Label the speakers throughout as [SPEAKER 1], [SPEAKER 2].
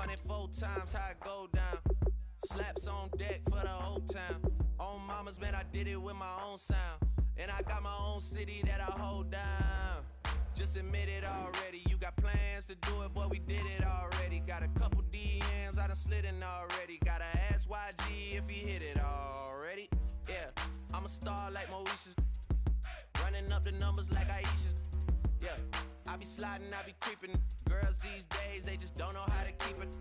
[SPEAKER 1] Running 4 times, how it go down. Slaps on deck for the whole town. On mamas, man, I did it with my own sound. And I got my own city that I hold down. Just admit it already. You got plans to do it, boy, we did it already. Got a couple DMs, I done slid in already. Gotta ask YG if he hit it already. Yeah, I'm a star like Mauritius. Running up the numbers like Aisha's. Yeah, I be sliding, I be creeping. Girls these days, they just don't know how to keep it.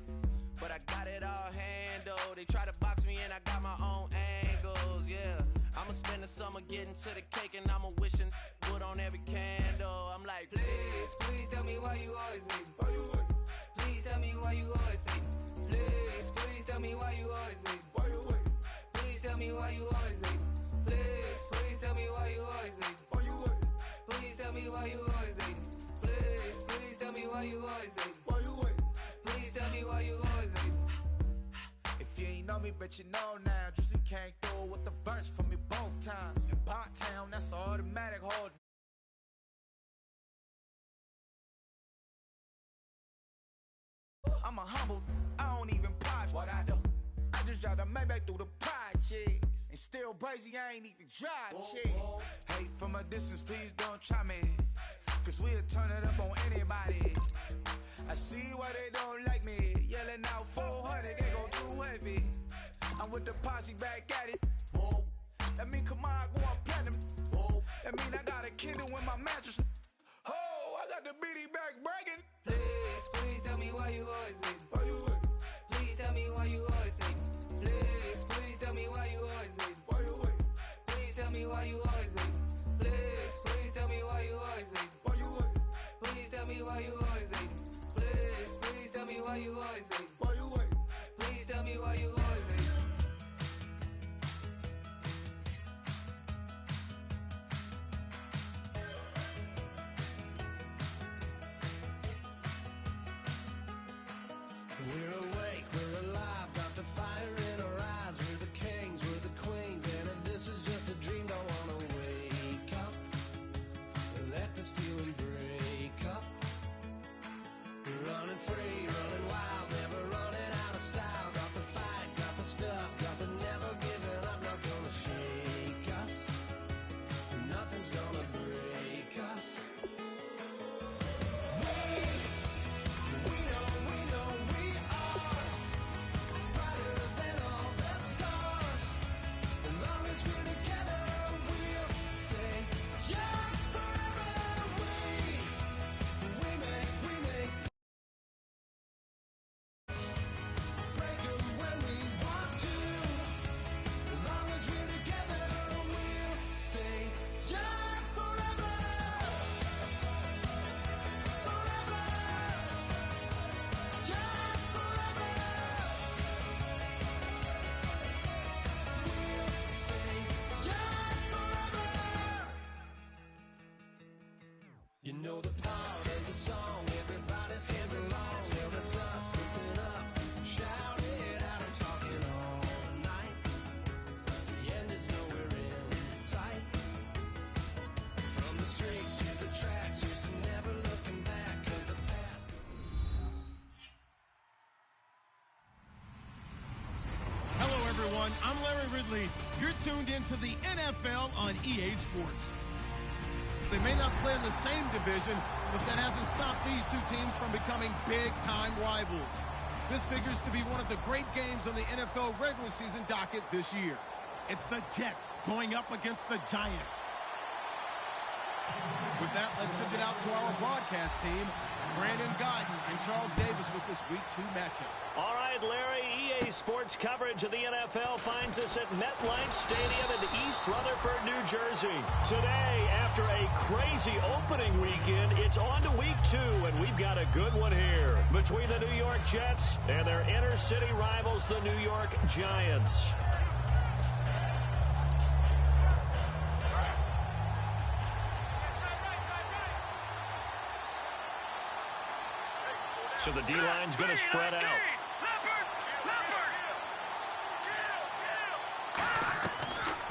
[SPEAKER 1] But I got it all handled. They try to box me and I got my own angles, yeah. I'ma spend the summer getting to the cake and I'ma wishing wood on every candle. I'm like,
[SPEAKER 2] please, please tell me why you always hate. Why you hate? Please tell me why you always hate. Please, please tell me why you always hate. Why you hate? Please tell me why you always hate. Please, please tell me why you always hate. Why you hate? Please tell me why you always hate. Please, please tell me why you always hate. Why you hate? Please tell me why you always hate.
[SPEAKER 3] If you ain't know me, but you know now. Juicy came through with the verse for me both times. In Bot-Town, that's an automatic hold. I'm a humble, I don't even pop what I do. I just drive the Maybach through the projects. And still crazy, I ain't even drive shit. Hey, from a distance, please don't try me. Cause we'll turn it up on anybody. I see why they don't like me. Yelling out 400, they go too heavy. I'm with the posse back at it. Whoa. That mean come on, go on platinum. Whoa. That mean I got a Kindle in my mattress. Oh, I got the BD back bragging.
[SPEAKER 2] Please, please tell me why you always hate.
[SPEAKER 3] Why you hate?
[SPEAKER 2] Please tell me why you always hate. Please, please tell me why you always hate.
[SPEAKER 3] Why you hate?
[SPEAKER 2] Please tell me why you always hate. Please, please tell me why you always hate.
[SPEAKER 3] Why you hate?
[SPEAKER 2] Please tell me why you always hate. Please, please tell me why you always hate.
[SPEAKER 3] Why you hate?
[SPEAKER 2] Please tell me why you always hate.
[SPEAKER 1] we're awake, we're alive, got the fire in our eyes. We're the kings, we're the queens, and if this is just a dream, don't wanna wake up. Let this feeling break up. We're running free, running wild, never running out of style. Got the fight, got the stuff, got the never giving up. Not gonna shake us, nothing's gonna break us. We know we are brighter than all the stars. As long as we're together, we'll stay young forever. We make break 'em when we want to. As long as we're together, we'll stay young forever. Forever. Young forever. We'll stay young forever. You know the part of the song, everybody sings along. Well, that's us, listen up, shout it out, I'm talking all night. The end is nowhere in sight. From the streets to the tracks, here's to never looking back, 'cause the past.
[SPEAKER 4] Hello, everyone. I'm Larry Ridley. You're tuned into the NFL on EA Sports. They may not play in the same division, but that hasn't stopped these two teams from becoming big-time rivals. This figures to be one of the great games on the NFL regular season docket this year. It's the Jets going up against the Giants. With that, let's send it out to our broadcast team, Brandon Guyton and Charles Davis with this Week 2 matchup.
[SPEAKER 5] All right, Larry, EA Sports coverage of the NFL finds us at MetLife Stadium in East Rutherford, New Jersey. Today, after a crazy opening weekend, it's on to Week 2, and we've got a good one here between the New York Jets and their inner-city rivals, the New York Giants. So the D-line's going to spread out.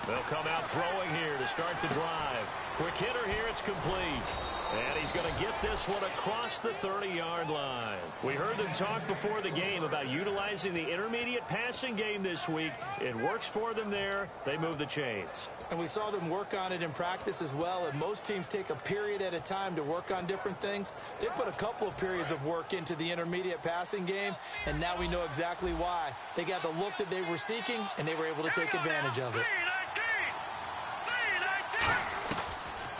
[SPEAKER 5] They'll come out throwing here to start the drive. Quick hitter here, it's complete. And he's going to get this one across the 30-yard line. We heard them talk before the game about utilizing the intermediate passing game this week. It works for them there. They move the chains.
[SPEAKER 6] And we saw them work on it in practice as well. And most teams take a period at a time to work on different things. They put a couple of periods of work into the intermediate passing game, and now we know exactly why. They got the look that they were seeking, and they were able to take advantage of it.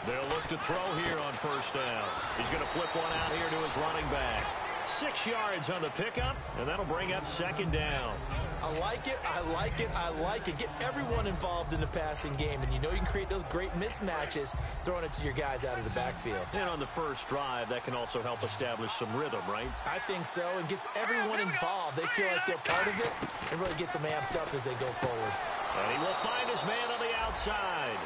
[SPEAKER 5] They'll look to throw here on first down. He's going to flip one out here to his running back. 6 yards on the pickup, and that'll bring up second down.
[SPEAKER 6] I like it, I like it, I like it. Get everyone involved in the passing game, and you know you can create those great mismatches throwing it to your guys out of the backfield.
[SPEAKER 5] And on the first drive, that can also help establish some rhythm, right?
[SPEAKER 6] I think so, and gets everyone involved. They feel like they're part of it, and really gets them amped up as they go forward.
[SPEAKER 5] And he will find his man on the outside.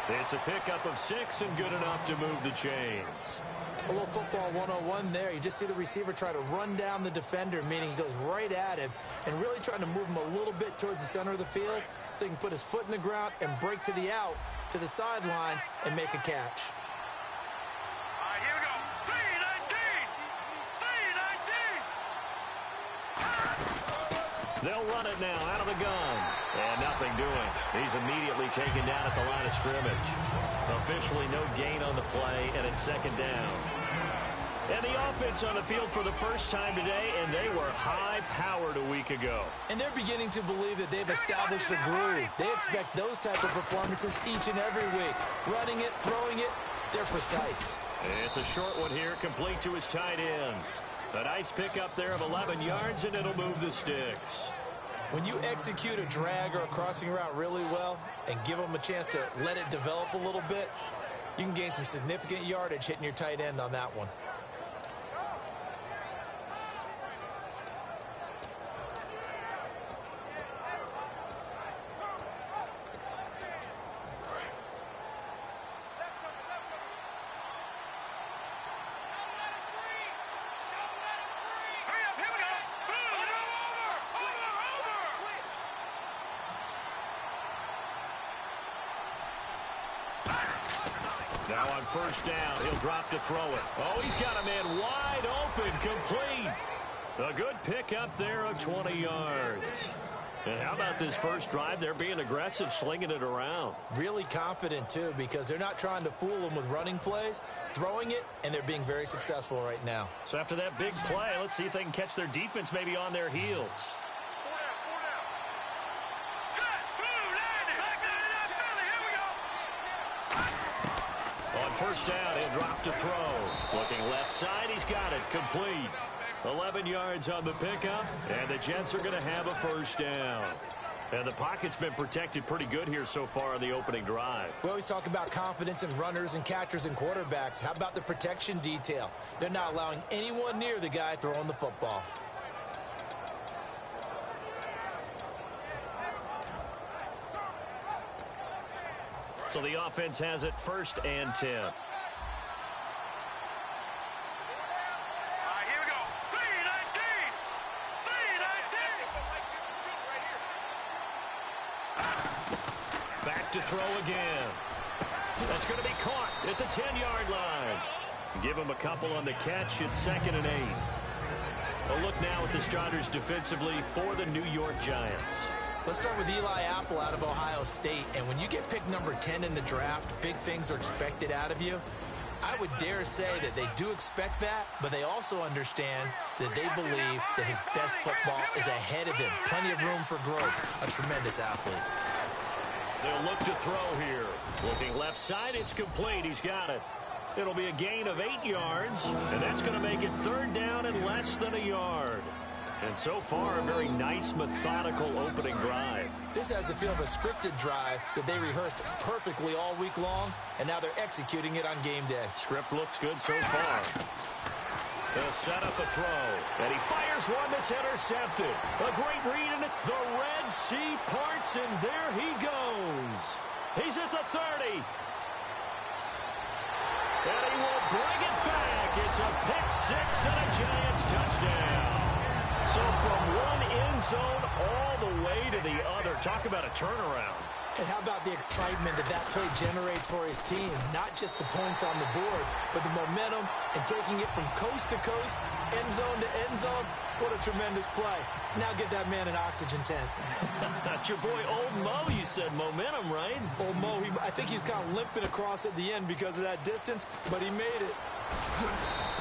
[SPEAKER 5] It's a pickup of 6 and good enough to move the chains.
[SPEAKER 6] A little football 101 there. You just see the receiver try to run down the defender, meaning he goes right at him and really trying to move him a little bit towards the center of the field so he can put his foot in the ground and break to the out, to the sideline, and make a catch.
[SPEAKER 7] All right, here we go. 3-19.
[SPEAKER 5] They'll run it now out of the gun. And nothing doing. He's immediately taken down at the line of scrimmage. Officially no gain on the play, and it's second down. And the offense on the field for the first time today, and they were high-powered a week ago.
[SPEAKER 6] And they're beginning to believe that they've established a groove. They expect those type of performances each and every week. Running it, throwing it, they're precise.
[SPEAKER 5] It's a short one here, complete to his tight end. A nice pickup there of 11 yards, and it'll move the sticks.
[SPEAKER 6] When you execute a drag or a crossing route really well and give them a chance to let it develop a little bit, you can gain some significant yardage hitting your tight end on that one.
[SPEAKER 5] Now on first down, he'll drop to throw it. Oh, he's got a man wide open, complete. A good pickup there of 20 yards. And how about this first drive? They're being aggressive, slinging it around.
[SPEAKER 6] Really confident, too, because they're not trying to fool them with running plays, throwing it, and they're being very successful right now.
[SPEAKER 5] So after that big play, let's see if they can catch their defense maybe on their heels. First down, he'll drop to throw. Looking left side, he's got it, complete. 11 yards on the pickup, and the Jets are going to have a first down. And the pocket's been protected pretty good here so far on the opening drive.
[SPEAKER 6] We always talk about confidence in runners and catchers and quarterbacks. How about the protection detail? They're not allowing anyone near the guy throwing the football.
[SPEAKER 5] So the offense has it 1st and 10.
[SPEAKER 7] All right, here we go. 3-19.
[SPEAKER 5] Back to throw again. That's going to be caught at the 10-yard line. Give him a couple on the catch. It's 2nd and 8. A look now at the starters defensively for the New York Giants.
[SPEAKER 6] Let's start with Eli Apple out of Ohio State. And when you get picked number 10 in the draft, big things are expected out of you. I would dare say that they do expect that, but they also understand that they believe that his best football is ahead of him. Plenty of room for growth. A tremendous athlete.
[SPEAKER 5] They'll look to throw here. Looking left side, it's complete. He's got it. It'll be a gain of 8 yards, and that's going to make it 3rd down and less than a yard. And so far, a very nice, methodical opening drive.
[SPEAKER 6] This has the feel of a scripted drive that they rehearsed perfectly all week long, and now they're executing it on game day.
[SPEAKER 5] Script looks good so far. They'll set up a throw, and he fires one that's intercepted. A great read, and the Red Sea parts, and there he goes. He's at the 30. And he will bring it back. It's a pick six and a Giants touchdown. So from one end zone all the way to the other. Talk about a turnaround.
[SPEAKER 6] And how about the excitement that play generates for his team? Not just the points on the board, but the momentum and taking it from coast to coast, end zone to end zone. What a tremendous play. Now get that man an oxygen tent.
[SPEAKER 5] That's your boy Old Mo, you said. Momentum, right?
[SPEAKER 6] Old Mo, I think he's kind of limping across at the end because of that distance, but he made it.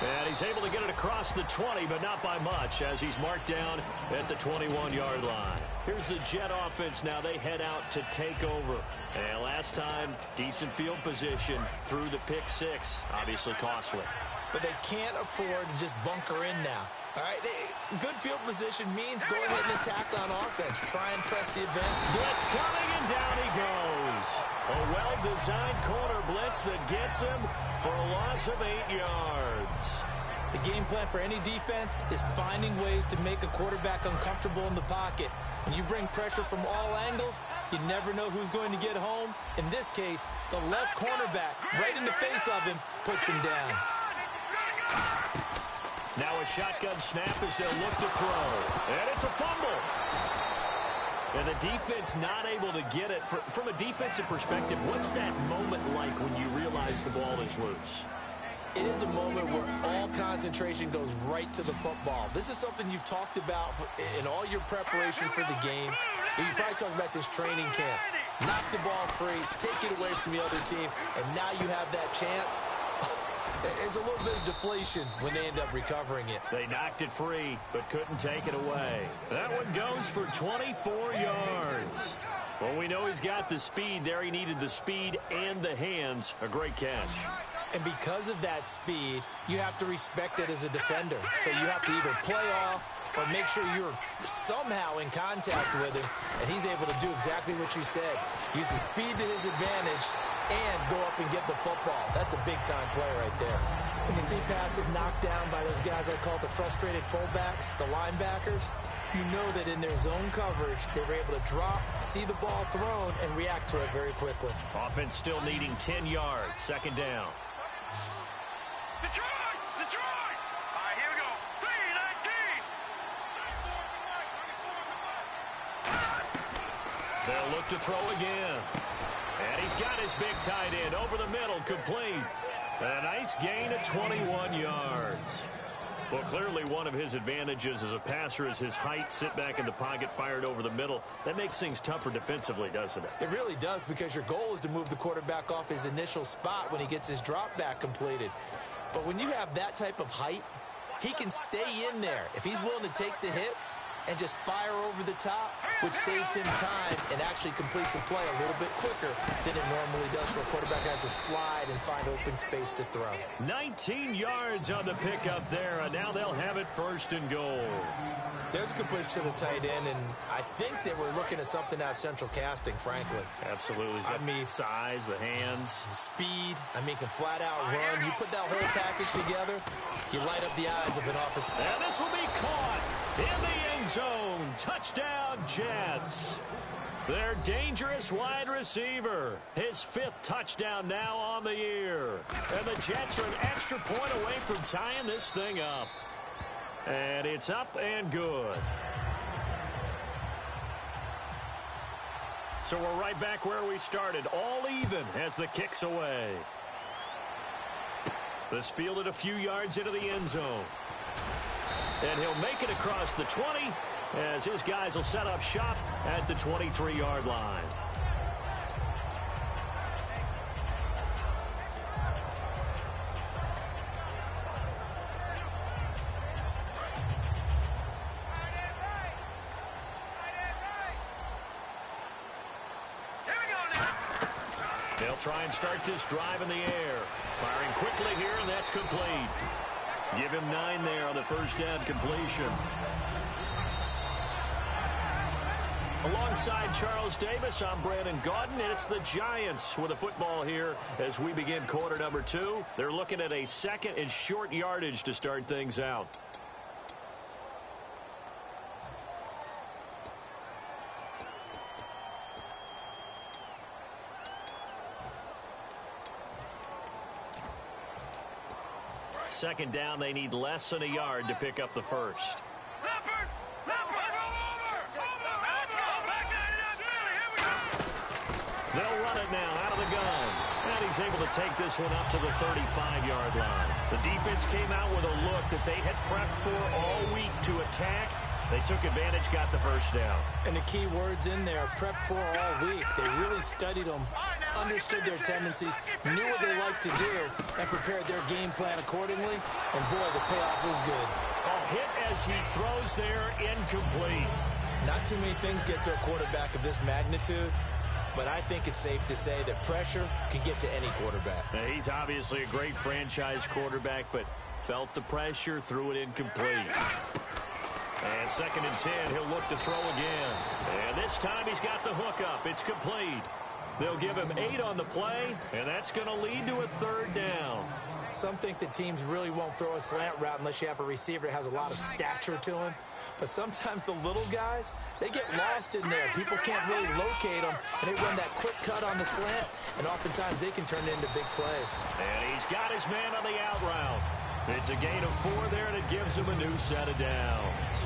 [SPEAKER 5] And he's able to get it across the 20, but not by much, as he's marked down at the 21-yard line. Here's the Jet offense now. They head out to take over. And last time, decent field position through the pick six. Obviously costly.
[SPEAKER 6] But they can't afford to just bunker in now. All right, good field position means go ahead and attack on offense. Try and press the event.
[SPEAKER 5] Blitz coming, and down he goes. A well-designed corner blitz that gets him for a loss of 8 yards.
[SPEAKER 6] The game plan for any defense is finding ways to make a quarterback uncomfortable in the pocket. When you bring pressure from all angles, you never know who's going to get home. In this case, the left cornerback, right in the face of him, puts him down.
[SPEAKER 5] Now a shotgun snap as they'll look to throw. And it's a fumble. And the defense not able to get it. From a defensive perspective, what's that moment like when you realize the ball is loose?
[SPEAKER 6] It is a moment where all concentration goes right to the football. This is something you've talked about in all your preparation for the game. You probably talked about since training camp. Knock the ball free, take it away from the other team, and now you have that chance. There's a little bit of deflation when they end up recovering it.
[SPEAKER 5] They knocked it free, but couldn't take it away. That one goes for 24 yards. Well, we know he's got the speed there. He needed the speed and the hands. A great catch.
[SPEAKER 6] And because of that speed, you have to respect it as a defender. So you have to either play off or make sure you're somehow in contact with him, and he's able to do exactly what you said. Use the speed to his advantage and go up and get the football. That's a big-time play right there. When you see passes knocked down by those guys I call the frustrated fullbacks, the linebackers, you know that in their zone coverage, they were able to drop, see the ball thrown, and react to it very quickly.
[SPEAKER 5] Offense still needing 10 yards. Second down.
[SPEAKER 7] Detroit! Detroit! All right, here we go. 3-19.
[SPEAKER 5] They'll look to throw again. And he's got his big tight end over the middle, complete. A nice gain of 21 yards. Well, clearly one of his advantages as a passer is his height. Sit back in the pocket, fired over the middle. That makes things tougher defensively, doesn't it?
[SPEAKER 6] It really does, because your goal is to move the quarterback off his initial spot when he gets his drop back completed. But when you have that type of height, he can stay in there. If he's willing to take the hits and just fire over the top, which saves him time and actually completes a play a little bit quicker than it normally does for a quarterback has to slide and find open space to throw.
[SPEAKER 5] 19 yards on the pickup there, and now they'll have it first and goal.
[SPEAKER 6] There's a good push to the tight end, and I think that we're looking at something out of central casting, frankly.
[SPEAKER 5] Absolutely. I mean, size, the hands.
[SPEAKER 6] Speed. I mean, can flat out run. You put that whole package together, you light up the eyes of an offensive.
[SPEAKER 5] And this will be caught in the end zone. Touchdown, Jets. Their dangerous wide receiver. His 5th touchdown now on the year. And the Jets are an extra point away from tying this thing up. And it's up and good. So we're right back where we started. All even as the kick's away. This fielded a few yards into the end zone. And he'll make it across the 20 as his guys will set up shop at the 23-yard line. They'll try and start this drive in the air. Firing quickly here, and that's complete. Give him 9 there on the first down completion. Alongside Charles Davis, I'm Brandon Gaudin, and it's the Giants with a football here as we begin quarter number 2. They're looking at a second and short yardage to start things out. Second down, they need less than a yard to pick up the first. now out of the gun. And he's able to take this one up to the 35-yard line. The defense came out with a look that they had prepped for all week to attack. They took advantage, got the first down.
[SPEAKER 6] And the key words in there, prepped for all week. They really studied them, understood their tendencies, knew what they liked to do, and prepared their game plan accordingly. And, boy, the payoff was good.
[SPEAKER 5] A hit as he throws there, incomplete.
[SPEAKER 6] Not too many things get to a quarterback of this magnitude, but I think it's safe to say that pressure can get to any quarterback.
[SPEAKER 5] Now, he's obviously a great franchise quarterback, but felt the pressure, threw it incomplete. And 2nd and 10, he'll look to throw again. And this time he's got the hook up. It's complete. They'll give him 8 on the play, and that's going to lead to a 3rd down.
[SPEAKER 6] Some think that teams really won't throw a slant route unless you have a receiver that has a lot of stature to him. But sometimes the little guys, they get lost in there. People can't really locate them, and they run that quick cut on the slant, and oftentimes they can turn it into big plays.
[SPEAKER 5] And he's got his man on the out route. It's a gain of 4 there, and it gives him a new set of downs.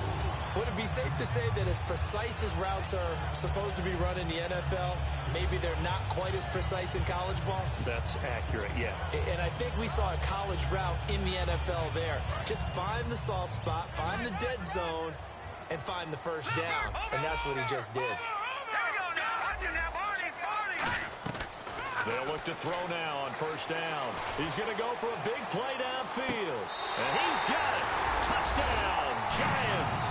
[SPEAKER 6] Would it be safe to say that as precise as routes are supposed to be run in the NFL, maybe they're not quite as precise in college ball?
[SPEAKER 5] That's accurate, yeah.
[SPEAKER 6] And I think we saw a college route in the NFL there. Just find the soft spot, find the dead zone, and find the first down. And that's what he just did.
[SPEAKER 5] They'll look to throw now on 1st down. He's going to go for a big play downfield. And he's got it. Touchdown, Giants.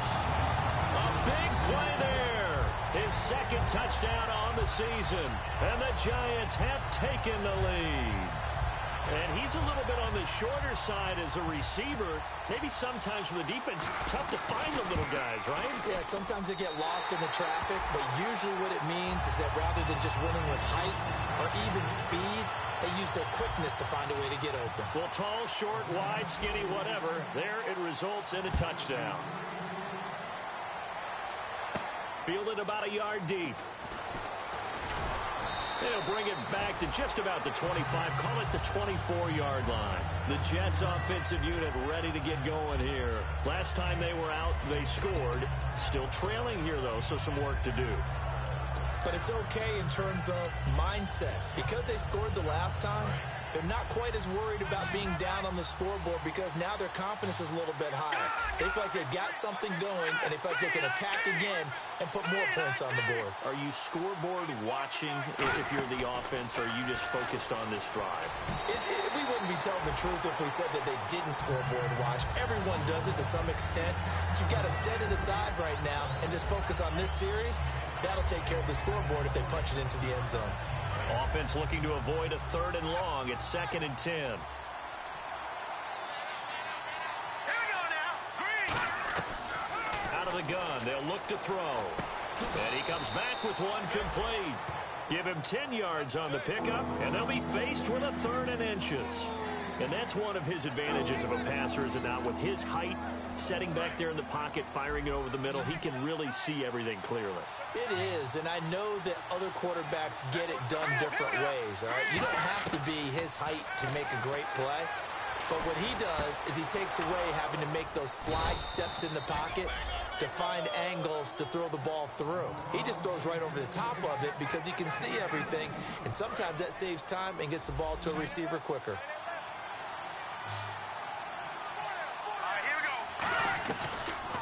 [SPEAKER 5] A big play there. His 2nd touchdown on the season. And the Giants have taken the lead. And he's a little bit on the shorter side as a receiver. Maybe sometimes for the defense, tough to find the little guys, right?
[SPEAKER 6] Yeah, sometimes they get lost in the traffic, but usually what it means is that rather than just winning with height or even speed, they use their quickness to find a way to get open.
[SPEAKER 5] Well, tall, short, wide, skinny, whatever, there it results in a touchdown. Fielded about a yard deep. They'll bring it back to just about the 25, call it the 24-yard line. The Jets offensive unit ready to get going here. Last time they were out, they scored. Still trailing here, though, so some work to do.
[SPEAKER 6] But it's okay in terms of mindset. Because they scored the last time, they're not quite as worried about being down on the scoreboard because now their confidence is a little bit higher. They feel like they've got something going, and they feel like they can attack again and put more points on the board.
[SPEAKER 5] Are you scoreboard watching if you're the offense, or are you just focused on this drive?
[SPEAKER 6] We wouldn't be telling the truth if we said that they didn't scoreboard watch. Everyone does it to some extent. But you've got to set it aside right now and just focus on this series. That'll take care of the scoreboard if they punch it into the end zone.
[SPEAKER 5] Offense looking to avoid a 3rd and long. It's 2nd and 10.
[SPEAKER 7] Here we go now.
[SPEAKER 5] Out of the gun, they'll look to throw. And he comes back with one complete. Give him 10 yards on the pickup, and they'll be faced with a 3rd and inches. And that's one of his advantages of a passer, is it not? With his height, setting back there in the pocket, firing it over the middle, he can really see everything clearly.
[SPEAKER 6] It is, and I know that other quarterbacks get it done different ways, all right? You don't have to be his height to make a great play. But what he does is he takes away having to make those slide steps in the pocket to find angles to throw the ball through. He just throws right over the top of it because he can see everything, and sometimes that saves time and gets the ball to a receiver quicker.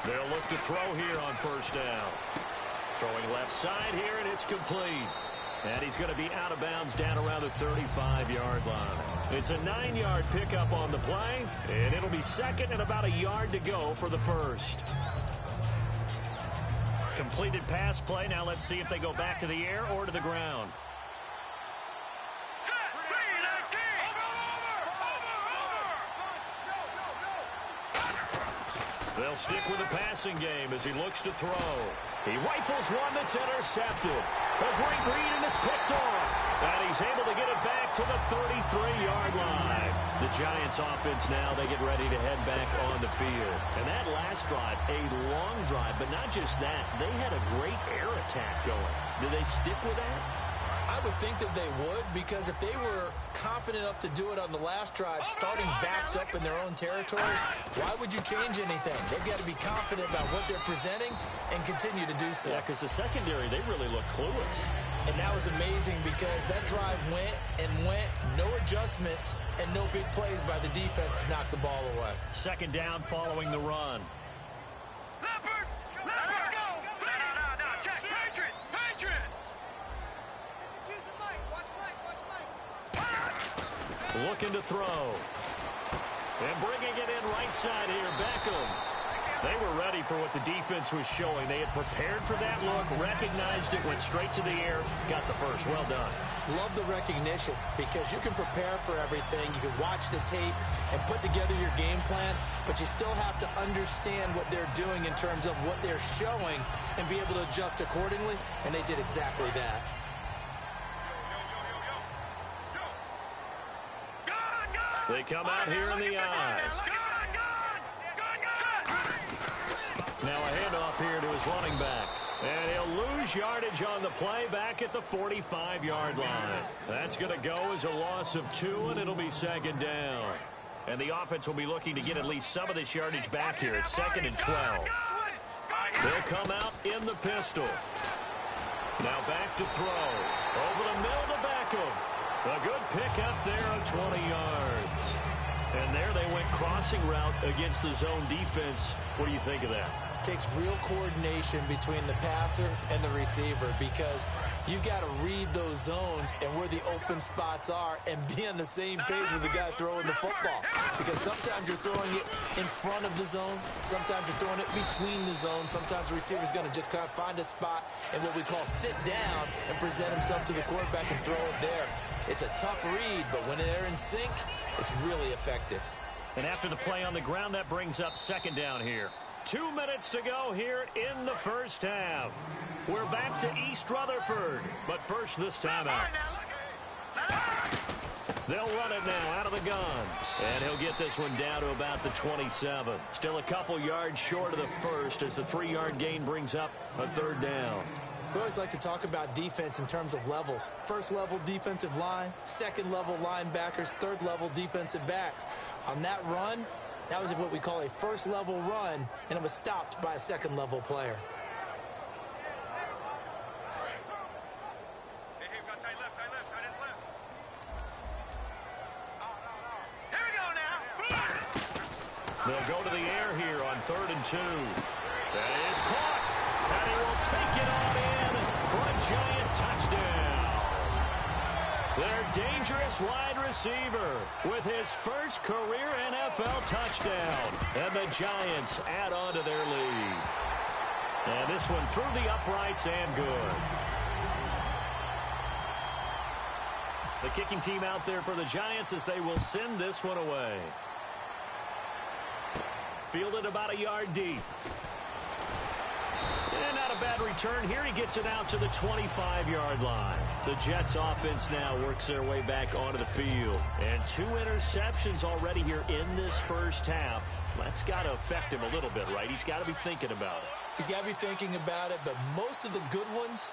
[SPEAKER 5] They'll look to throw here on 1st down. Throwing left side here, and it's complete. And he's going to be out of bounds down around the 35-yard line. It's a 9-yard pickup on the play, and it'll be 2nd and about a yard to go for the 1st. Completed pass play. Now let's see if they go back to the air or to the ground. They'll stick with the passing game as he looks to throw. He rifles one that's intercepted. A great read, and it's picked off. And he's able to get it back to the 33-yard line. The Giants offense now, they get ready to head back on the field. And that last drive, a long drive, but not just that. They had a great air attack going. Do they stick with that?
[SPEAKER 6] I would think that they would, because if they were competent enough to do it on the last drive, starting backed up in their own territory, why would you change anything? They've got to be confident about what they're presenting and continue to do so.
[SPEAKER 5] Yeah, because the secondary, they really look clueless.
[SPEAKER 6] And that was amazing because that drive went and went, no adjustments, and no big plays by the defense to knock the ball away.
[SPEAKER 5] Second down following the run.
[SPEAKER 7] Leopard! Let's go! No, check! Patriot! Patriot!
[SPEAKER 5] Looking to throw. And bringing it in right side here, Beckham. They were ready for what the defense was showing. They had prepared for that look, recognized it, went straight to the air, got the first. Well done.
[SPEAKER 6] Love the recognition because you can prepare for everything. You can watch the tape and put together your game plan, but you still have to understand what they're doing in terms of what they're showing and be able to adjust accordingly, and they did exactly that.
[SPEAKER 5] They come out here in the eye. Now a handoff here to his running back. And he'll lose yardage on the play back at the 45-yard line. That's going to go as a loss of 2, and it'll be second down. And the offense will be looking to get at least some of this yardage back here. It's 2nd and 12. They'll come out in the pistol. Now back to throw. Over the middle to Beckham. A good pick up there of 20 yards. And there they went crossing route against the zone defense. What do you think of that?
[SPEAKER 6] Takes real coordination between the passer and the receiver because you got to read those zones and where the open spots are and be on the same page with the guy throwing the football. Because sometimes you're throwing it in front of the zone. Sometimes you're throwing it between the zones. Sometimes the receiver's going to just kind of find a spot and what we call sit down and present himself to the quarterback and throw it there. It's a tough read, but when they're in sync, it's really effective.
[SPEAKER 5] And after the play on the ground, that brings up second down here. 2 minutes to go here in the first half. We're back to East Rutherford, but first this time out. They'll run it now out of the gun. And he'll get this one down to about the 27. Still a couple yards short of the first as the 3-yard gain brings up a third down.
[SPEAKER 6] We always like to talk about defense in terms of levels. First level defensive line, second level linebackers, third level defensive backs. On that run, that was what we call a first level run, and it was stopped by a second level player.
[SPEAKER 7] Here we go now.
[SPEAKER 5] They'll go to the air here on 3rd and 2. That is caught. And he will take it on in for a giant touchdown. Their dangerous wide receiver with his first career NFL touchdown. And the Giants add on to their lead. And this one through the uprights and good. The kicking team out there for the Giants as they will send this one away. Fielded about a yard deep. And not a bad return here. He gets it out to the 25-yard line. The Jets offense now works their way back onto the field. And 2 interceptions already here in this first half. That's got to affect him a little bit, right? He's got to be thinking about it.
[SPEAKER 6] He's got to be thinking about it, but most of the good ones,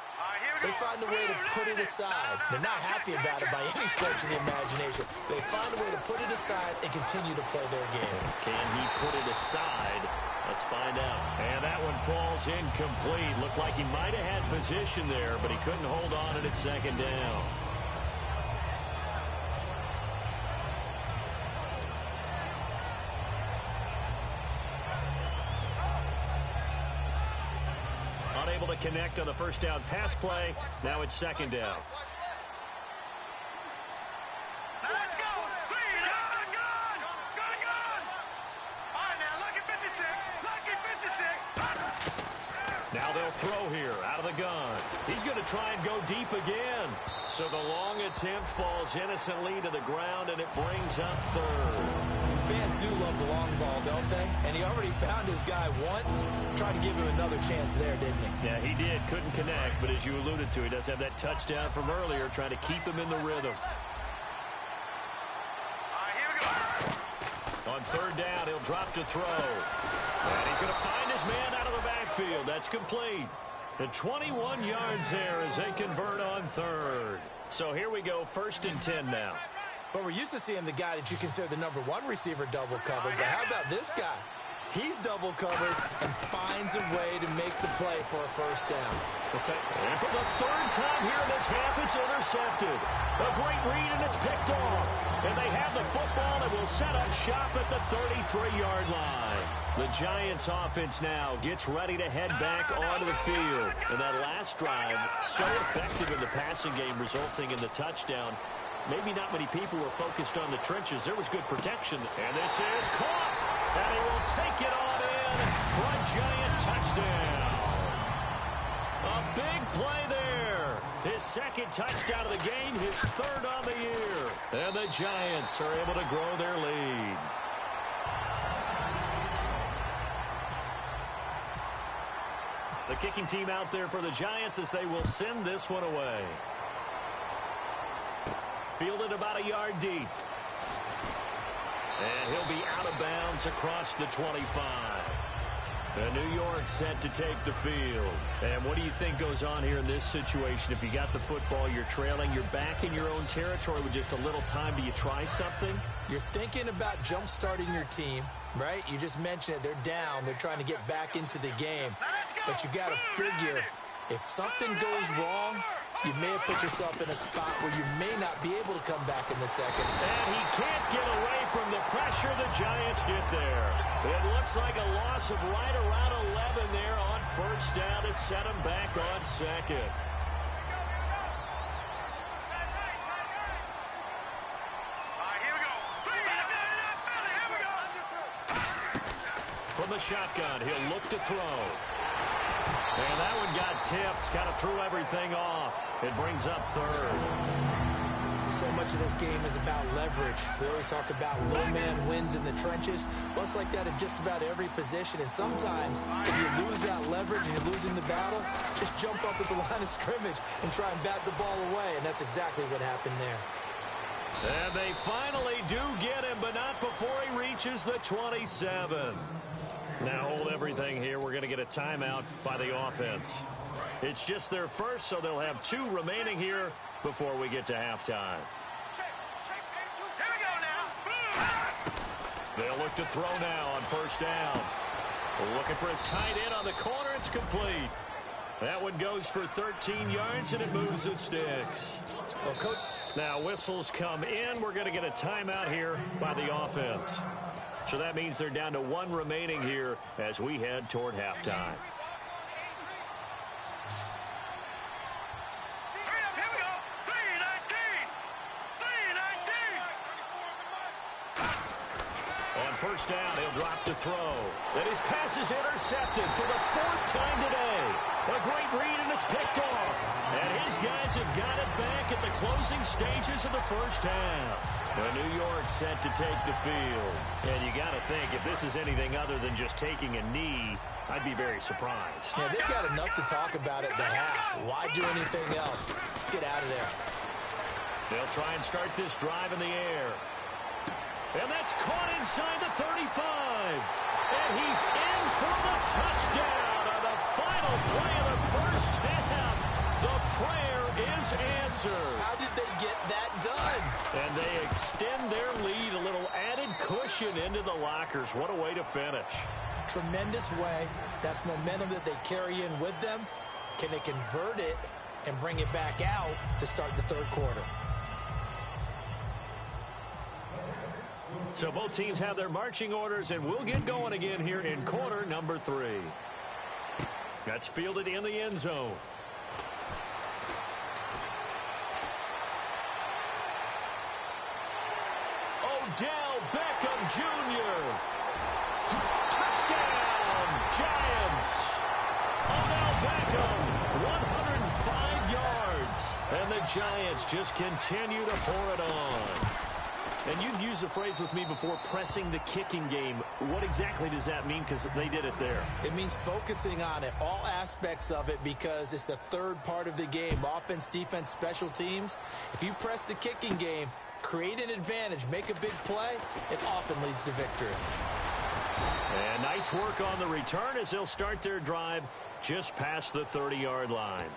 [SPEAKER 6] they find a way to put it aside. They're not happy about it by any stretch of the imagination. They find a way to put it aside and continue to play their game.
[SPEAKER 5] Can he put it aside? Let's find out. And that one falls incomplete. Looked like he might have had position there, but he couldn't hold on and it's second down. Unable to connect on the first down pass play. Now it's second down.
[SPEAKER 7] Let's go! Gun! All right, now, lucky 56. Lucky 56.
[SPEAKER 5] Now they'll throw here out of the gun. He's going to try and go deep again. So the long attempt falls innocently to the ground, and it brings up third.
[SPEAKER 6] Fans do love the long ball, don't they? And he already found his guy once. Tried to give him another chance there, didn't he?
[SPEAKER 5] Yeah, he did. Couldn't connect, but as you alluded to, he does have that touchdown from earlier, trying to keep him in the rhythm.
[SPEAKER 7] All right, here we go.
[SPEAKER 5] On third down, he'll drop to throw. And he's going to find his man out of the backfield. That's complete. And 21 yards there as they convert on third. So here we go, 1st and 10 now.
[SPEAKER 6] But we're used to seeing the guy that you consider the number 1 receiver double covered. But how about this guy? He's double covered and finds a way to make the play for a first down.
[SPEAKER 5] And for the 3rd time here in this half, it's intercepted. A great read, and it's picked off. And they have the football and will set up shop at the 33-yard line. The Giants offense now gets ready to head back onto the field. And that last drive, so effective in the passing game, resulting in the touchdown. Maybe not many people were focused on the trenches. There was good protection. And this is caught. And he will take it on in for a Giant touchdown. A big play there. His 2nd touchdown of the game, his 3rd on the year. And the Giants are able to grow their lead. The kicking team out there for the Giants as they will send this one away. Fielded about a yard deep. And he'll be out of bounds across the 25. And New York set to take the field. And what do you think goes on here in this situation? If you got the football, you're trailing, you're back in your own territory with just a little time. Do you try something?
[SPEAKER 6] You're thinking about jump-starting your team, right? You just mentioned it. They're down. They're trying to get back into the game. But you got to figure, if something goes wrong, you may have put yourself in a spot where you may not be able to come back in the 2nd.
[SPEAKER 5] And he can't get away from the pressure. The Giants get there. It looks like a loss of right around 11 there on 1st down to set him back on 2nd. From the shotgun, he'll look to throw. And that one got tipped, kind of threw everything off. It brings up 3rd.
[SPEAKER 6] So much of this game is about leverage. We always talk about low man wins in the trenches. Well, it's like that in just about every position. And sometimes, if you lose that leverage and you're losing the battle, just jump up at the line of scrimmage and try and bat the ball away. And that's exactly what happened there.
[SPEAKER 5] And they finally do get him, but not before he reaches the 27. Now hold everything here. We're going to get a timeout by the offense. It's just their first, so they'll have 2 remaining here before we get to halftime.
[SPEAKER 7] Here we go now.
[SPEAKER 5] They'll look to throw now on 1st down. Looking for his tight end on the corner. It's complete. That one goes for 13 yards, and it moves the sticks.
[SPEAKER 6] Well, Coach.
[SPEAKER 5] Now whistles come in. We're going to get a timeout here by the offense. So that means they're down to 1 remaining here as we head toward halftime.
[SPEAKER 7] Here we go. 3-19.
[SPEAKER 5] On 1st down, he'll drop to throw. And his pass is intercepted for the 4th time today. A great read, and it's picked off. And his guys have got it back at the closing stages of the 1st half. New York set to take the field. And you got to think, if this is anything other than just taking a knee, I'd be very surprised.
[SPEAKER 6] Yeah, they've got enough to talk about at the half. Why do anything else? Just get out of there.
[SPEAKER 5] They'll try and start this drive in the air. And that's caught inside the 35. And he's in for the touchdown on the final play of the 1st half. The prayer is answered.
[SPEAKER 6] How did they get that done?
[SPEAKER 5] And they extend their lead, a little added cushion into the lockers. What a way to finish.
[SPEAKER 6] Tremendous way. That's momentum that they carry in with them. Can they convert it and bring it back out to start the 3rd quarter?
[SPEAKER 5] So both teams have their marching orders, and we'll get going again here in quarter number 3. That's fielded in the end zone. Odell Beckham Jr. Touchdown, Giants. Odell Beckham, 105 yards. And the Giants just continue to pour it on. And you've used the phrase with me before, pressing the kicking game. What exactly does that mean? Because they did it there.
[SPEAKER 6] It means focusing on it, all aspects of it, because it's the 3rd part of the game. Offense, defense, special teams. If you press the kicking game, create an advantage, make a big play, it often leads to victory.
[SPEAKER 5] And nice work on the return as they'll start their drive just past the 30-yard line.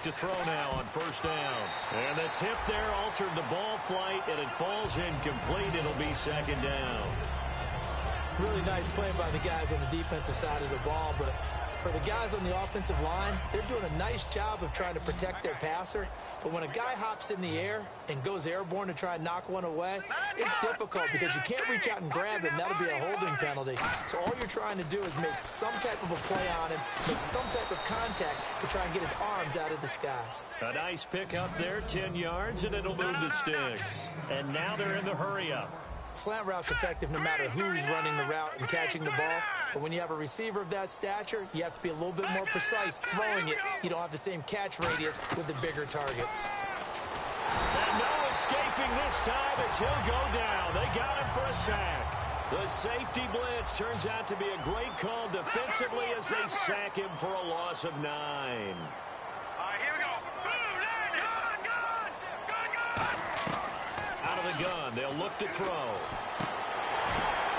[SPEAKER 5] To throw now on first down. And the tip there altered the ball flight, and it falls incomplete. It'll be second down.
[SPEAKER 6] Really nice play by the guys on the defensive side of the ball, but for the guys on the offensive line, they're doing a nice job of trying to protect their passer. But when a guy hops in the air and goes airborne to try and knock one away, it's difficult because you can't reach out and grab him. That'll be a holding penalty. So all you're trying to do is make some type of a play on him, make some type of contact to try and get his arms out of the sky.
[SPEAKER 5] A nice pick up there, 10 yards, and it'll move the sticks. And now they're in the hurry-up.
[SPEAKER 6] Slant route's effective no matter who's running the route and catching the ball. But when you have a receiver of that stature, you have to be a little bit more precise throwing it. You don't have the same catch radius with the bigger targets.
[SPEAKER 5] And no escaping this time as he'll go down. They got him for a sack. The safety blitz turns out to be a great call defensively as they sack him for a loss of 9.
[SPEAKER 7] Here we go.
[SPEAKER 5] Out of the gun, they'll look to throw.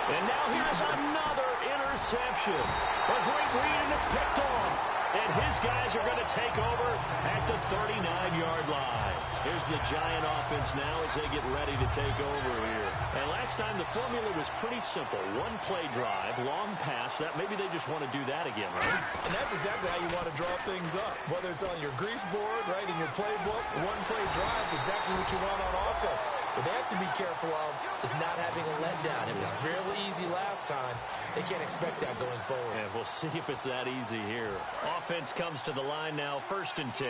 [SPEAKER 5] And now here's another interception. A great read, and it's picked off. And his guys are going to take over at the 39-yard line. Here's the Giant offense now as they get ready to take over here. And last time the formula was pretty simple. One play drive, long pass. That maybe they just want to do that again, right?
[SPEAKER 6] And that's exactly how you want to draw things up. Whether it's on your grease board, right, in your playbook, one play drive is exactly what you want on offense. What they have to be careful of is not having a letdown. It was real easy last time. They can't expect that going forward.
[SPEAKER 5] Yeah, we'll see if it's that easy here. Offense comes to the line now, 1st and 10.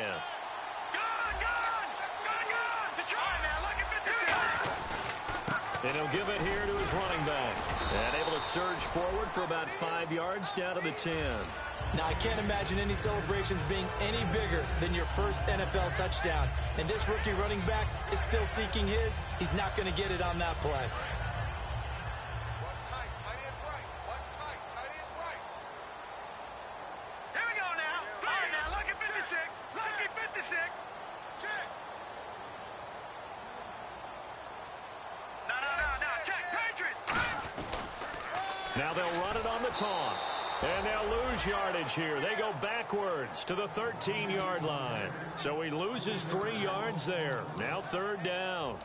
[SPEAKER 5] And he'll give it here to his running back. And able to surge forward for about 5 yards down to the 10.
[SPEAKER 6] Now, I can't imagine any celebrations being any bigger than your first NFL touchdown. And this rookie running back is still seeking his. He's not going to get it on that play.
[SPEAKER 7] Watch tight. Tight is right. Watch tight. Tight is right. Here we go now. All right, now, look at 56. Look at 56. Check. No. Check. Patriot.
[SPEAKER 5] Now they'll run it on the toss. And they'll lose yardage here. They go backwards to the 13-yard line. So he loses 3 yards there. Now 3rd down.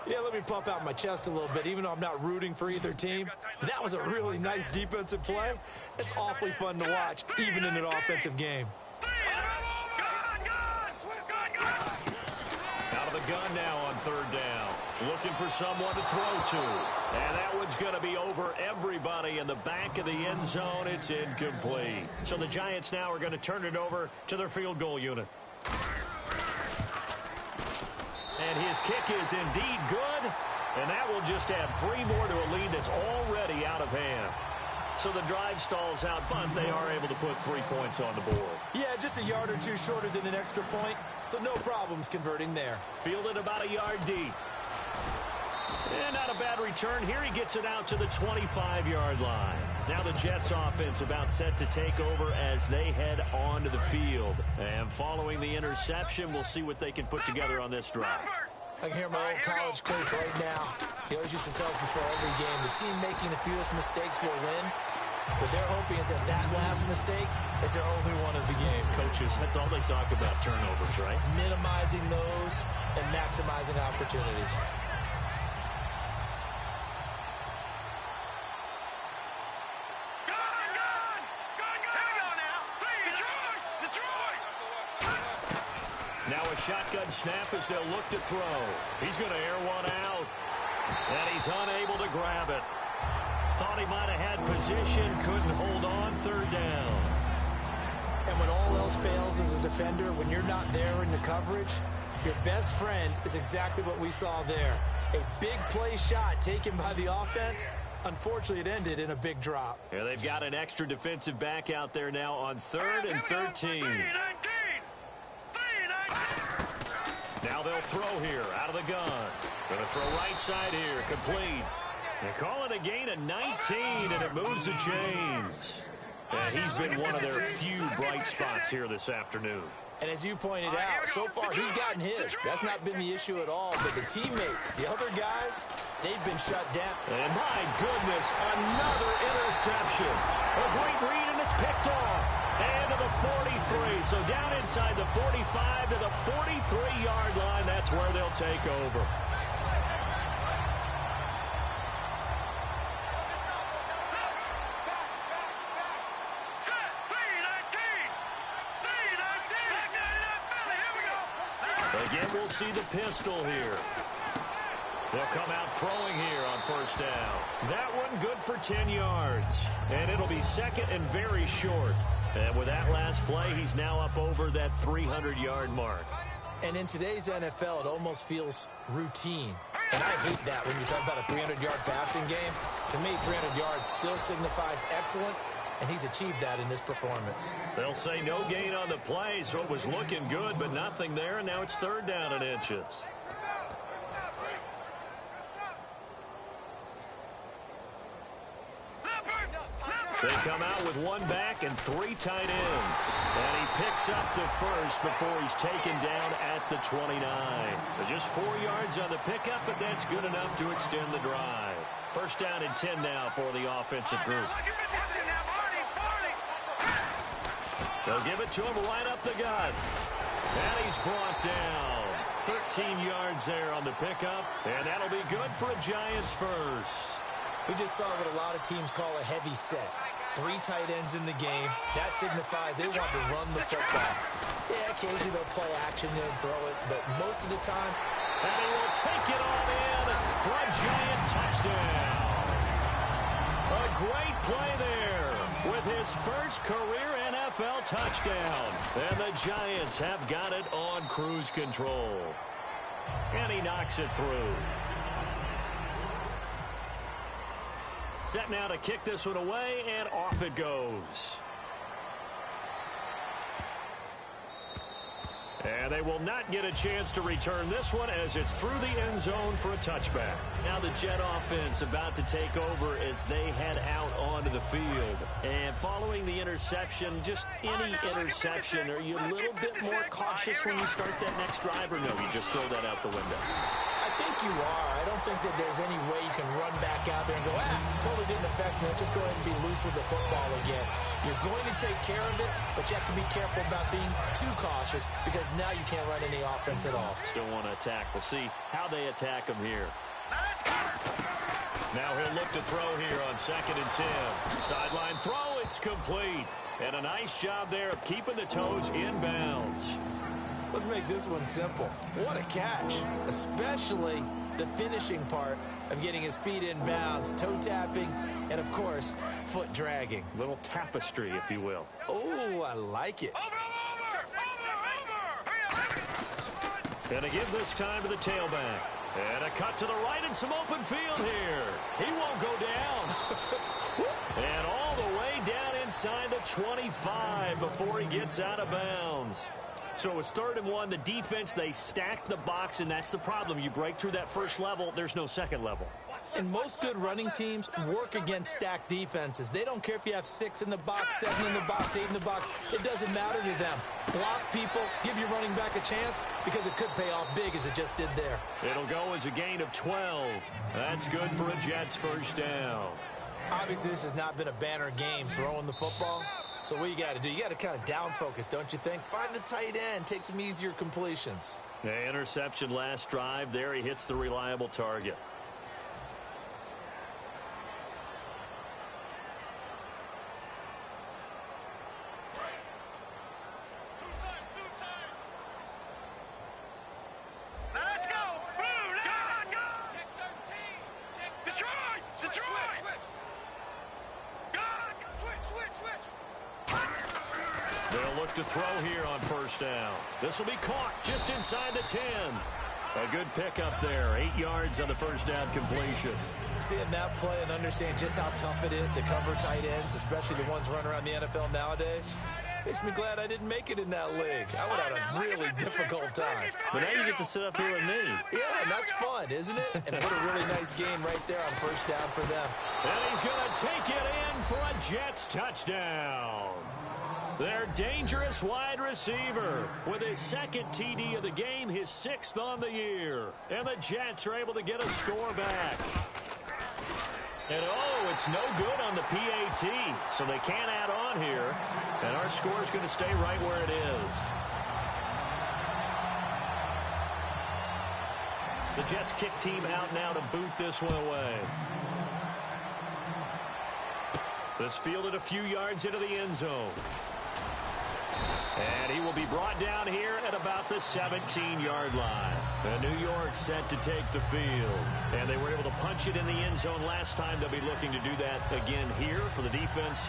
[SPEAKER 6] Yeah, let me pump out my chest a little bit, even though I'm not rooting for either team. That was a really nice defensive play. It's awfully fun to watch, even in an offensive game.
[SPEAKER 5] Out of the gun now on 3rd down. Looking for someone to throw to. And that one's going to be over everybody in the back of the end zone. It's incomplete. So the Giants now are going to turn it over to their field goal unit. And his kick is indeed good. And that will just add 3 more to a lead that's already out of hand. So the drive stalls out, but they are able to put 3 points on the board.
[SPEAKER 6] Yeah, just a yard or two shorter than an extra point. So no problems converting there.
[SPEAKER 5] Fielded about a yard deep. And not a bad return. Here he gets it out to the 25-yard line. Now the Jets offense about set to take over as they head onto the field. And following the interception, we'll see what they can put together on this drive.
[SPEAKER 6] I can hear my old college coach right now. He always used to tell us before every game, the team making the fewest mistakes will win. What they're hoping is that that last mistake is their only one of the game.
[SPEAKER 5] Coaches, that's all they talk about, turnovers, right?
[SPEAKER 6] Minimizing those and maximizing opportunities.
[SPEAKER 5] Now a shotgun snap as they'll look to throw. He's going to air one out. And he's unable to grab it. Thought he might have had position, couldn't hold on, 3rd down.
[SPEAKER 6] And when all else fails as a defender, when you're not there in the coverage, your best friend is exactly what we saw there. A big play shot taken by the offense. Unfortunately, it ended in a big drop.
[SPEAKER 5] Yeah, they've got an extra defensive back out there now on 3rd and 13. Now they'll throw here out of the gun. Going to throw right side here, complete. They call it a gain of 19, and it moves the chains. And he's been one of their few bright spots here this afternoon.
[SPEAKER 6] And as you pointed out, so far he's gotten his. That's not been the issue at all. But the teammates, the other guys, they've been shut down.
[SPEAKER 5] And my goodness, another interception. A great read, and it's picked off. And to the 43. So down inside the 45 to the 43-yard line. That's where they'll take over. Again, we'll see the pistol here. They'll come out throwing here on first down. That one good for 10 yards. And it'll be second and very short. And with that last play, he's now up over that 300-yard mark.
[SPEAKER 6] And in today's NFL, it almost feels routine. And I hate that when you talk about a 300-yard passing game. To me, 300 yards still signifies excellence, and he's achieved that in this performance.
[SPEAKER 5] They'll say no gain on the play, so it was looking good, but nothing there, and now it's third down and inches. They come out with one back and three tight ends. And he picks up the first before he's taken down at the 29. But just 4 yards on the pickup, but that's good enough to extend the drive. First down and 10 now for the offensive group. They'll give it to him right up the gut. And he's brought down. 13 yards there on the pickup. And that'll be good for a Giants first.
[SPEAKER 6] We just saw what a lot of teams call a heavy set. 3 tight ends in the game. That signifies they want to run the football. Yeah, occasionally they'll play action and throw it, but most of the time...
[SPEAKER 5] And he will take it on in for a Giant touchdown. A great play there with his first career NFL touchdown. And the Giants have got it on cruise control. And he knocks it through. Set now to kick this one away, and off it goes. And they will not get a chance to return this one as it's through the end zone for a touchback. Now the Jet offense about to take over as they head out onto the field. And following the interception, just any interception, are you a little bit more cautious when you start that next drive, or no, you just throw that out the window?
[SPEAKER 6] I think you are. I don't think that there's any way you can run back out there and go, totally didn't affect me. Let's just go ahead and be loose with the football again. You're going to take care of it, but you have to be careful about being too cautious because now you can't run any offense at all.
[SPEAKER 5] Still want to attack. We'll see how they attack him here. Now he'll look to throw here on 2nd and 10. Sideline throw, it's complete. And a nice job there of keeping the toes in bounds.
[SPEAKER 6] Let's make this one simple. What a catch, especially the finishing part of getting his feet in bounds, toe tapping, and of course, foot dragging.
[SPEAKER 5] Little tapestry, if you will.
[SPEAKER 6] Oh, I like it.
[SPEAKER 5] And a give this time to the tailback. And a cut to the right and some open field here. He won't go down. And all the way down inside the 25 before he gets out of bounds. So it was 3rd and 1. The defense, they stacked the box, and that's the problem. You break through that first level, there's no second level.
[SPEAKER 6] And most good running teams work against stacked defenses. They don't care if you have 6 in the box, 7 in the box, 8 in the box. It doesn't matter to them. Block people, give your running back a chance because it could pay off big as it just did there.
[SPEAKER 5] It'll go as a gain of 12. That's good for a Jets first down.
[SPEAKER 6] Obviously, this has not been a banner game throwing the football. So what you got to do, you got to kind of down focus, don't you think? Find the tight end, take some easier completions.
[SPEAKER 5] The interception last drive. There he hits the reliable target.
[SPEAKER 7] Let's go! Blue, go! Check 13. Detroit! Detroit! Switch!
[SPEAKER 5] They'll look to throw here on first down. This will be caught just inside the 10. A good pickup there. 8 yards on the first down completion.
[SPEAKER 6] Seeing that play and understand just how tough it is to cover tight ends, especially the ones running around the NFL nowadays, makes me glad I didn't make it in that league. I would have had a really difficult time.
[SPEAKER 5] But now you get to sit up here with me.
[SPEAKER 6] Yeah, and that's fun, isn't it? And what a really nice game right there on first down for them.
[SPEAKER 5] And he's going to take it in for a Jets touchdown. Their dangerous wide receiver with his second TD of the game, his 6th on the year. And the Jets are able to get a score back. And, oh, it's no good on the PAT, so they can't add on here. And our score is going to stay right where it is. The Jets kick team out now to boot this one away. This fielded a few yards into the end zone. And he will be brought down here at about the 17-yard line. And New York set to take the field. And they were able to punch it in the end zone last time. They'll be looking to do that again here for the defense.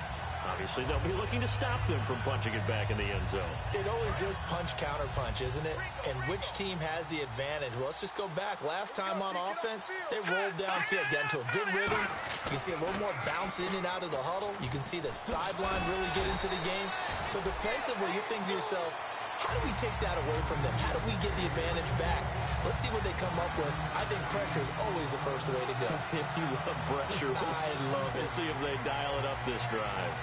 [SPEAKER 5] Obviously, they'll be looking to stop them from punching it back in the end zone. It always is punch-counter-punch, isn't it? And which team has the advantage? Well, let's just go back. Last time on offense, they rolled downfield, got into a good rhythm. You can see a little more bounce in and out of the huddle. You can see the sideline really get into the game. So defensively, you're thinking to yourself, how do we take that away from them? How do we get the advantage back? Let's see what they come up with. I think pressure is always the first way to go. You love pressure.
[SPEAKER 6] I love it.
[SPEAKER 5] Let's see if they dial it up this drive.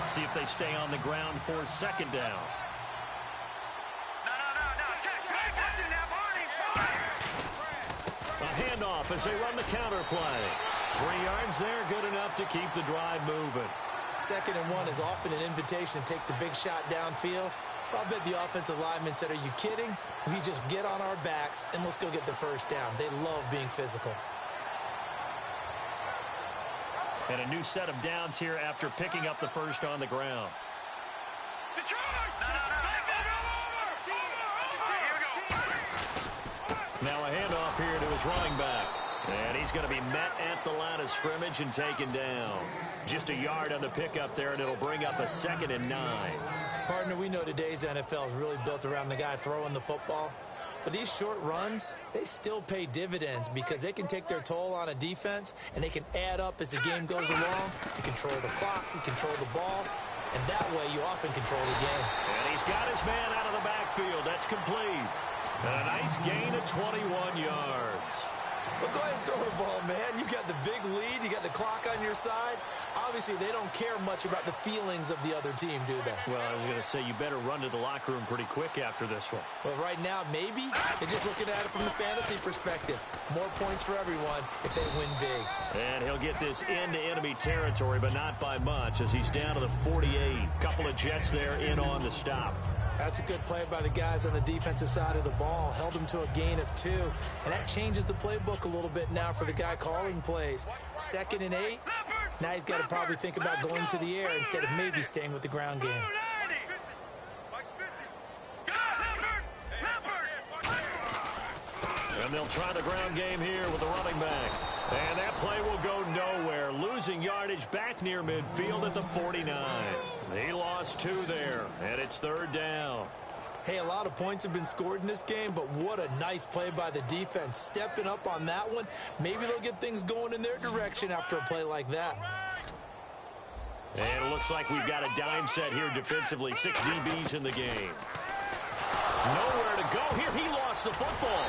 [SPEAKER 5] See if they stay on the ground for second down. A handoff as they run the counter play. 3 yards there, good enough to keep the drive moving.
[SPEAKER 6] 2nd and 1 is often an invitation to take the big shot downfield. I'll bet the offensive lineman said, are you kidding? We just get on our backs and let's go get the first down. They love being physical.
[SPEAKER 5] And a new set of downs here after picking up the first on the ground. Now a handoff here to his running back. And he's going to be met at the line of scrimmage and taken down. Just a yard on the pickup there, and it'll bring up a 2nd and 9.
[SPEAKER 6] Partner, we know today's NFL is really built around the guy throwing the football. But these short runs, they still pay dividends because they can take their toll on a defense and they can add up as the game goes along. You control the clock, you control the ball, and that way you often control the game.
[SPEAKER 5] And he's got his man out of the backfield. That's complete. And a nice gain of 21 yards.
[SPEAKER 6] Well, go ahead and throw the ball, man. You got the big lead. You got the clock on your side. Obviously, they don't care much about the feelings of the other team, do they?
[SPEAKER 5] Well, I was going to say, you better run to the locker room pretty quick after this one.
[SPEAKER 6] Well, right now, maybe. They're just looking at it from the fantasy perspective. More points for everyone if they win big.
[SPEAKER 5] And he'll get this into enemy territory, but not by much, as he's down to the 48. Couple of Jets there in on the stop.
[SPEAKER 6] That's a good play by the guys on the defensive side of the ball. Held them to a gain of 2. And that changes the playbook a little bit now for the guy calling plays. 2nd and 8. Now he's got to probably think about going to the air instead of maybe staying with the ground game.
[SPEAKER 5] And they'll try the ground game here with the running back. And that play will go nowhere. Losing yardage back near midfield at the 49. He lost 2 there, and it's 3rd down.
[SPEAKER 6] Hey, a lot of points have been scored in this game, but what a nice play by the defense. Stepping up on that one. Maybe they'll get things going in their direction after a play like that.
[SPEAKER 5] And it looks like we've got a dime set here defensively. 6 DBs in the game. Nowhere to go here. He lost the football.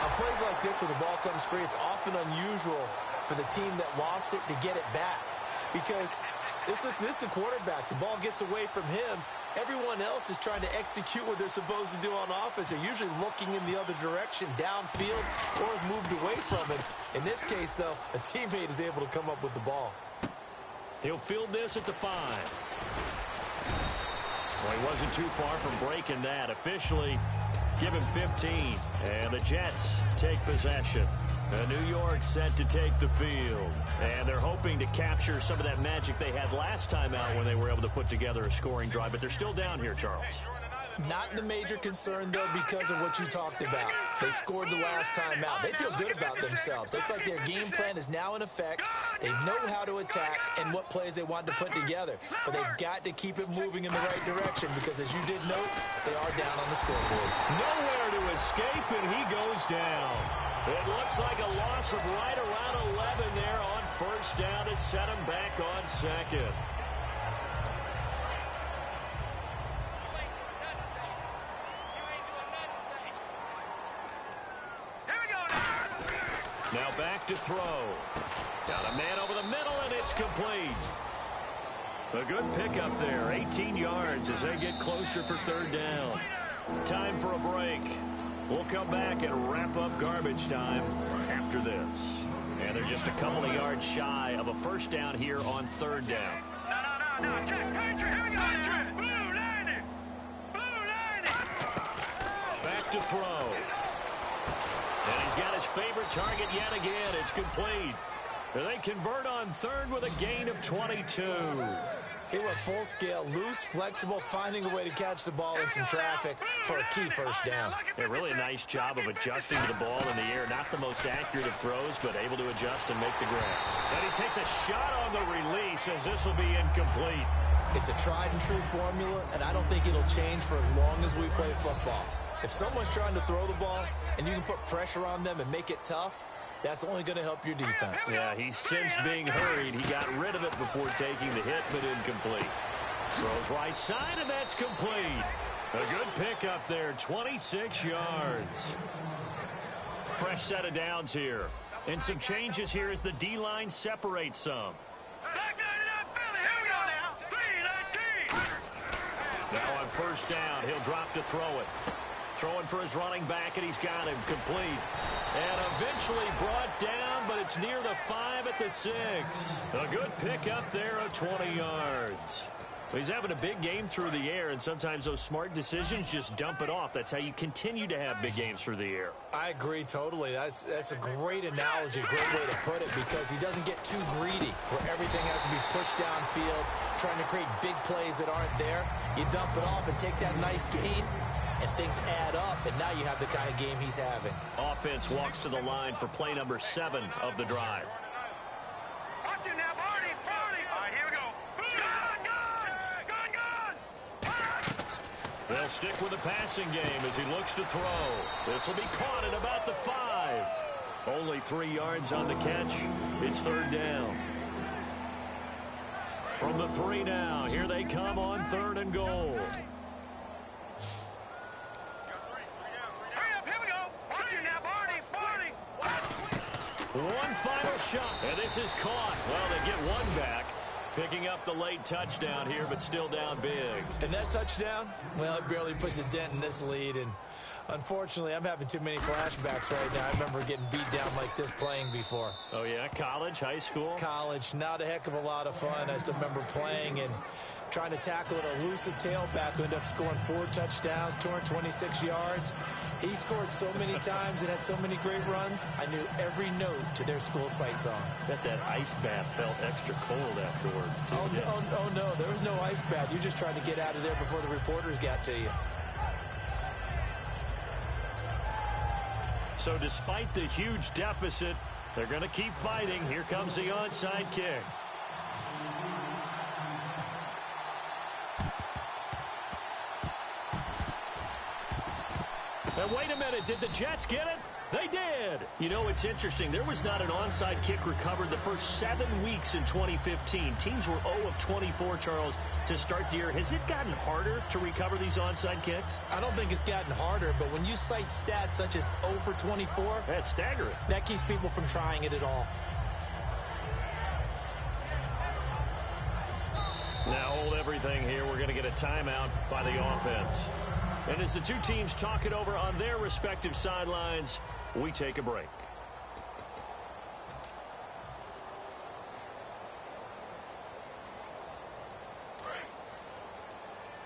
[SPEAKER 6] On plays like this where the ball comes free, it's often unusual for the team that lost it to get it back. Because this is the quarterback. The ball gets away from him. Everyone else is trying to execute what they're supposed to do on offense. They're usually looking in the other direction, downfield, or have moved away from it. In this case, though, a teammate is able to come up with the ball.
[SPEAKER 5] He'll field this at the 5. Well, he wasn't too far from breaking that. Officially, give him 15. And the Jets take possession. New York set to take the field. And they're hoping to capture some of that magic they had last time out when they were able to put together a scoring drive. But they're still down here, Charles.
[SPEAKER 6] Not the major concern, though, because of what you talked about. They scored the last time out. They feel good about themselves. They feel like their game plan is now in effect. They know how to attack and what plays they want to put together. But they've got to keep it moving in the right direction because, as you did note, they are down on the scoreboard.
[SPEAKER 5] Nowhere to escape, and he goes down. It looks like a loss of right around 11 there on first down to set him back on second. Now back to throw. Got a man over the middle, and it's complete. A good pickup there, 18 yards as they get closer for third down. Time for a break. We'll come back and wrap up garbage time after this. And they're just a couple of yards shy of a first down here on third down.
[SPEAKER 7] No. Check. Country. Here we go. Country. Blue landing.
[SPEAKER 5] Back to throw. And he's got his favorite target yet again. It's complete. They convert on third with a gain of 22.
[SPEAKER 6] He went full scale, loose, flexible, finding a way to catch the ball in some traffic for a key first down.
[SPEAKER 5] A really nice job of adjusting to the ball in the air. Not the most accurate of throws, but able to adjust and make the grab. And he takes a shot on the release as this will be incomplete.
[SPEAKER 6] It's a tried and true formula, and I don't think it'll change for as long as we play football. If someone's trying to throw the ball and you can put pressure on them and make it tough, that's only going to help your defense.
[SPEAKER 5] Yeah, he's since being hurried. He got rid of it before taking the hit, but incomplete. Throws right side, and that's complete. A good pickup there, 26 yards. Fresh set of downs here. And some changes here as the D-line separates some. Now on first down, he'll drop to throw it. Throwing for his running back, and he's got him complete. And eventually brought down, but it's near the 5 at the 6. A good pickup there of 20 yards. He's having a big game through the air, and sometimes those smart decisions just dump it off. That's how you continue to have big games through the air.
[SPEAKER 6] I agree totally. That's a great analogy, a great way to put it, because he doesn't get too greedy where everything has to be pushed downfield, trying to create big plays that aren't there. You dump it off and take that nice gain, and things add up, and now you have the kind of game he's having.
[SPEAKER 5] Offense walks to the line for play number 7 of the drive.
[SPEAKER 7] Watch it now, Barney. All right, here we go. Gun.
[SPEAKER 5] They'll stick with the passing game as he looks to throw. This will be caught at about the 5. Only 3 yards on the catch. It's third down. From the 3 now, here they come on third and goal. One final shot, and this is caught. Well, they get one back, picking up the late touchdown here, but still down big.
[SPEAKER 6] And that touchdown, well, it barely puts a dent in this lead, and unfortunately, I'm having too many flashbacks right now. I remember getting beat down like this playing before.
[SPEAKER 5] Oh, yeah? College, high school?
[SPEAKER 6] College, not a heck of a lot of fun. I still remember playing and trying to tackle an elusive tailback who ended up scoring 4 touchdowns, 226 yards. He scored so many times and had so many great runs, I knew every note to their school's fight song.
[SPEAKER 5] Bet that ice bath felt extra cold afterwards, too.
[SPEAKER 6] Oh, no, there was no ice bath. You just tried to get out of there before the reporters got to you.
[SPEAKER 5] So despite the huge deficit, they're going to keep fighting. Here comes the onside kick. And wait a minute, did the Jets get it? They did. You know, it's interesting. There was not an onside kick recovered the first 7 weeks in 2015. Teams were 0 of 24, Charles, to start the year. Has it gotten harder to recover these onside kicks?
[SPEAKER 6] I don't think it's gotten harder, but when you cite stats such as 0 for 24,
[SPEAKER 5] that's staggering.
[SPEAKER 6] That keeps people from trying it at all.
[SPEAKER 5] Now hold everything here. We're going to get a timeout by the offense. And as the two teams talk it over on their respective sidelines, we take a break.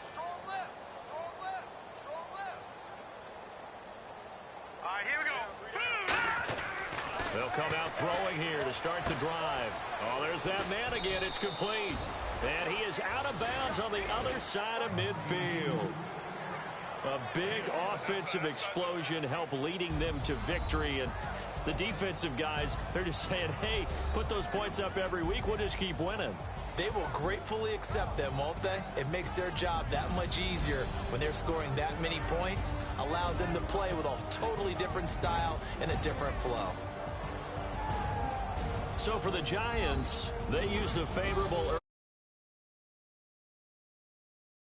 [SPEAKER 7] Strong left. All right, here we go.
[SPEAKER 5] They'll come out throwing here to start the drive. Oh, there's that man again. It's complete. And he is out of bounds on the other side of midfield. A big offensive explosion helped leading them to victory. And the defensive guys, they're just saying, hey, put those points up every week. We'll just keep winning.
[SPEAKER 6] They will gratefully accept them, won't they? It makes their job that much easier when they're scoring that many points. Allows them to play with a totally different style and a different flow.
[SPEAKER 5] So for the Giants, they used a favorable